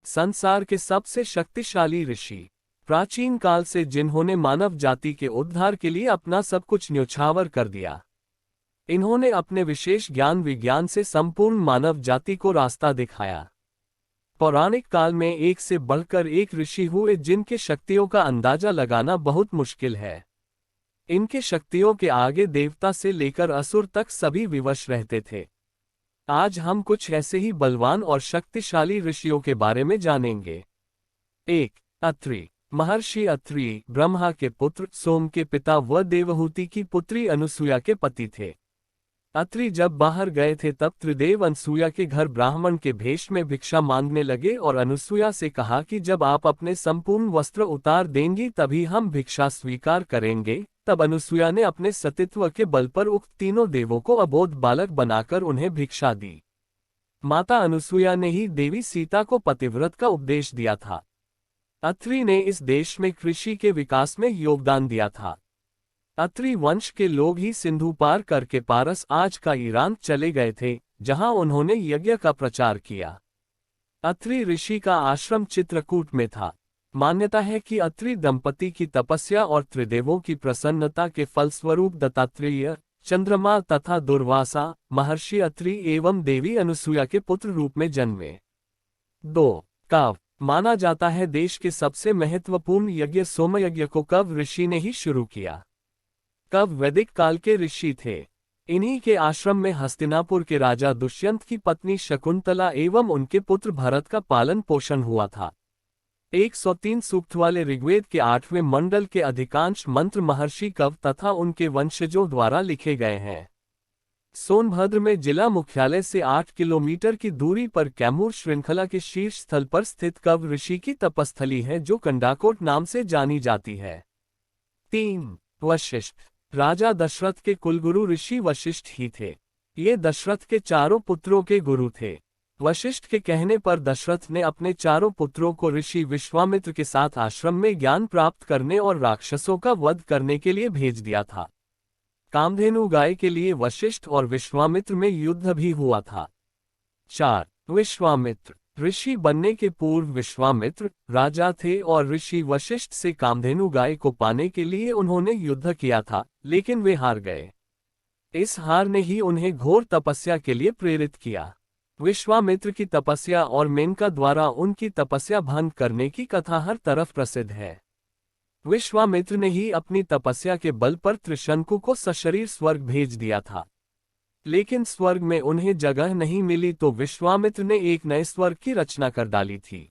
संसार के सबसे शक्तिशाली ऋषि, प्राचीन काल से जिन्होंने मानव जाति के उद्धार के लिए अपना सब कुछ न्योछावर कर दिया। इन्होंने अपने विशेष ज्ञान विज्ञान से संपूर्ण मानव जाति को रास्ता दिखाया। पौराणिक काल में एक से बढ़कर एक ऋषि हुए जिनके शक्तियों का अंदाजा लगाना बहुत मुश्किल है। इनके शक्तियों के आगे देवता से लेकर असुर तक सभी विवश रहते थे। आज हम कुछ ऐसे ही बलवान और शक्तिशाली ऋषियों के बारे में जानेंगे। 1. अत्रि। महर्षि अत्रि ब्रह्मा के पुत्र, सोम के पिता व देवहूति की पुत्री अनुसूया के पति थे। अत्रि जब बाहर गए थे तब त्रिदेव अनुसूया के घर ब्राह्मण के भेष में भिक्षा मांगने लगे और अनुसूया से कहा कि जब आप अपने संपूर्ण वस्त्र उतार देंगी तभी हम भिक्षा स्वीकार करेंगे। तब अनुसूया ने अपने सतीत्व के बल पर उक्त तीनों देवों को अबोध बालक बनाकर उन्हें भिक्षा दी। माता अनुसूया ने ही देवी सीता को पतिव्रत का उपदेश दिया था। अत्रि ने इस देश में कृषि के विकास में योगदान दिया था। अत्रि वंश के लोग ही सिंधु पार करके पारस, आज का ईरान, चले गए थे, जहां उन्होंने यज्ञ का प्रचार किया। अत्रि ऋषि का आश्रम चित्रकूट में था। मान्यता है कि अत्रि दंपति की तपस्या और त्रिदेवों की प्रसन्नता के फलस्वरूप दत्तात्रेय, चंद्रमा तथा दुर्वासा महर्षि अत्रि एवं देवी अनुसूया के पुत्र रूप में जन्मे। 2. कव। माना जाता है देश के सबसे महत्वपूर्ण यज्ञ सोमयज्ञ को कव ऋषि ने ही शुरू किया। कव वैदिक काल के ऋषि थे। इन्हीं के आश्रम में हस्तिनापुर के राजा दुष्यंत की पत्नी शकुंतला एवं उनके पुत्र भरत का पालन पोषण हुआ था। 103 सूक्त वाले ऋग्वेद के 8वें मंडल के अधिकांश मंत्र महर्षि कव तथा उनके वंशजों द्वारा लिखे गए हैं। सोनभद्र में जिला मुख्यालय से 8 किलोमीटर की दूरी पर कैमूर श्रृंखला के शीर्ष स्थल पर स्थित कव ऋषि की तपस्थली है जो कंडाकोट नाम से जानी जाती है। 3. वशिष्ठ। राजा दशरथ के कुलगुरु ऋषि वशिष्ठ ही थे। ये दशरथ के चारों पुत्रों के गुरु थे। वशिष्ठ के कहने पर दशरथ ने अपने चारों पुत्रों को ऋषि विश्वामित्र के साथ आश्रम में ज्ञान प्राप्त करने और राक्षसों का वध करने के लिए भेज दिया था। कामधेनु गाय के लिए वशिष्ठ और विश्वामित्र में युद्ध भी हुआ था। 4. विश्वामित्र। ऋषि बनने के पूर्व विश्वामित्र राजा थे और ऋषि वशिष्ठ से कामधेनु गाय को पाने के लिए उन्होंने युद्ध किया था, लेकिन वे हार गए। इस हार ने ही उन्हें घोर तपस्या के लिए प्रेरित किया। विश्वामित्र की तपस्या और मेनका द्वारा उनकी तपस्या भंग करने की कथा हर तरफ प्रसिद्ध है। विश्वामित्र ने ही अपनी तपस्या के बल पर त्रिशंकु को सशरीर स्वर्ग भेज दिया था, लेकिन स्वर्ग में उन्हें जगह नहीं मिली तो विश्वामित्र ने एक नए स्वर्ग की रचना कर डाली थी।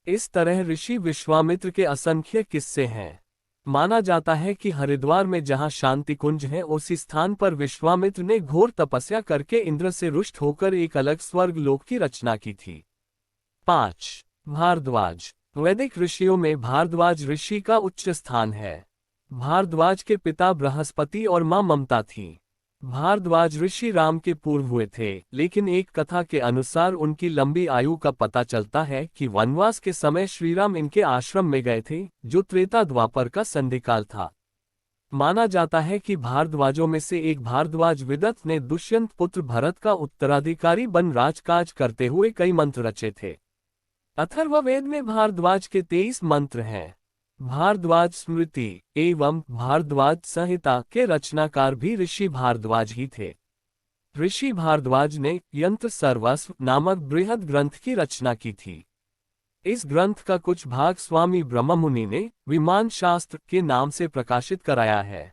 इस तरह ऋषि विश्वामित्र के असंख्य किस्से हैं। माना जाता है कि हरिद्वार में जहां शांति कुंज है उसी स्थान पर विश्वामित्र ने घोर तपस्या करके इंद्र से रुष्ट होकर एक अलग स्वर्ग लोक की रचना की थी। 5. भारद्वाज। वैदिक ऋषियों में भारद्वाज ऋषि का उच्च स्थान है। भारद्वाज के पिता बृहस्पति और मां ममता थीं। भारद्वाज ऋषि राम के पूर्व हुए थे, लेकिन एक कथा के अनुसार उनकी लंबी आयु का पता चलता है कि वनवास के समय श्रीराम इनके आश्रम में गए थे, जो त्रेता द्वापर का संधिकाल था। माना जाता है कि भारद्वाजों में से एक भारद्वाज विदत ने दुष्यंत पुत्र भरत का उत्तराधिकारी बन राजकाज करते हुए कई मंत्र रचे थे। अथर्ववेद में भारद्वाज के 23 मंत्र हैं। भारद्वाज स्मृति एवं भारद्वाज संहिता के रचनाकार भी ऋषि भारद्वाज ही थे। ऋषि भारद्वाज ने यंत्र सर्वस्व नामक बृहद ग्रंथ की रचना की थी। इस ग्रंथ का कुछ भाग स्वामी ब्रह्ममुनि ने विमान शास्त्र के नाम से प्रकाशित कराया है।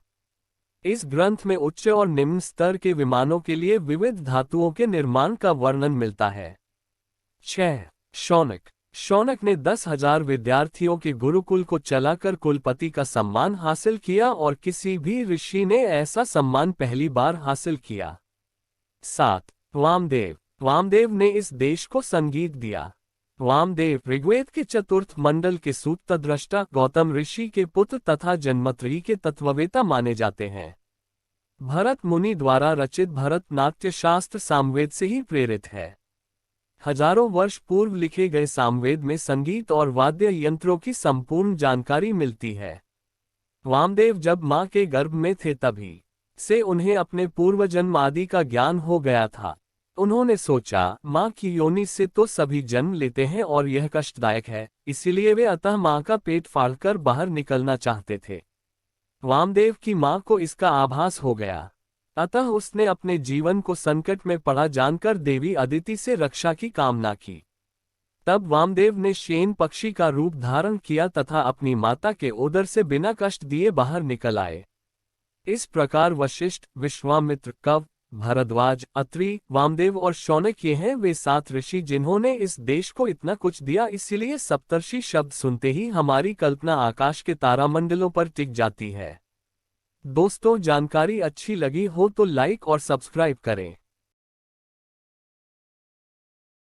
इस ग्रंथ में उच्च और निम्न स्तर के विमानों के लिए विविध धातुओं के निर्माण का वर्णन मिलता है। 6. शौनक। शौनक ने 10,000 विद्यार्थियों के गुरुकुल को चलाकर कुलपति का सम्मान हासिल किया और किसी भी ऋषि ने ऐसा सम्मान पहली बार हासिल किया। 7. वामदेव। वामदेव ने इस देश को संगीत दिया। वामदेव ऋग्वेद के चतुर्थ मंडल के सूक्तद्रष्टा गौतम ऋषि के पुत्र तथा जन्मत्रयी के तत्ववेता माने जाते हैं। भरत मुनि द्वारा रचित भरत नाट्य शास्त्र सामवेद से ही प्रेरित है। हजारों वर्ष पूर्व लिखे गए सामवेद में संगीत और वाद्य यंत्रों की संपूर्ण जानकारी मिलती है। वामदेव जब मां के गर्भ में थे तभी से उन्हें अपने पूर्वजन्म आदि का ज्ञान हो गया था। उन्होंने सोचा, माँ की योनि से तो सभी जन्म लेते हैं और यह कष्टदायक है, इसीलिए वे अतः माँ का पेट फाड़कर बाहर निकलना चाहते थे। वामदेव की माँ को इसका आभास हो गया, अतः उसने अपने जीवन को संकट में पड़ा जानकर देवी अदिति से रक्षा की कामना की। तब वामदेव ने शेन पक्षी का रूप धारण किया तथा अपनी माता के उदर से बिना कष्ट दिए बाहर निकल आए। इस प्रकार वशिष्ठ, विश्वामित्र, कव, भरद्वाज, अत्रि, वामदेव और शौनक ये हैं वे 7 ऋषि जिन्होंने इस देश को इतना कुछ दिया। इसीलिए सप्तर्षि शब्द सुनते ही हमारी कल्पना आकाश के तारामंडलों पर टिक जाती है। दोस्तों, जानकारी अच्छी लगी हो तो लाइक और सब्सक्राइब करें।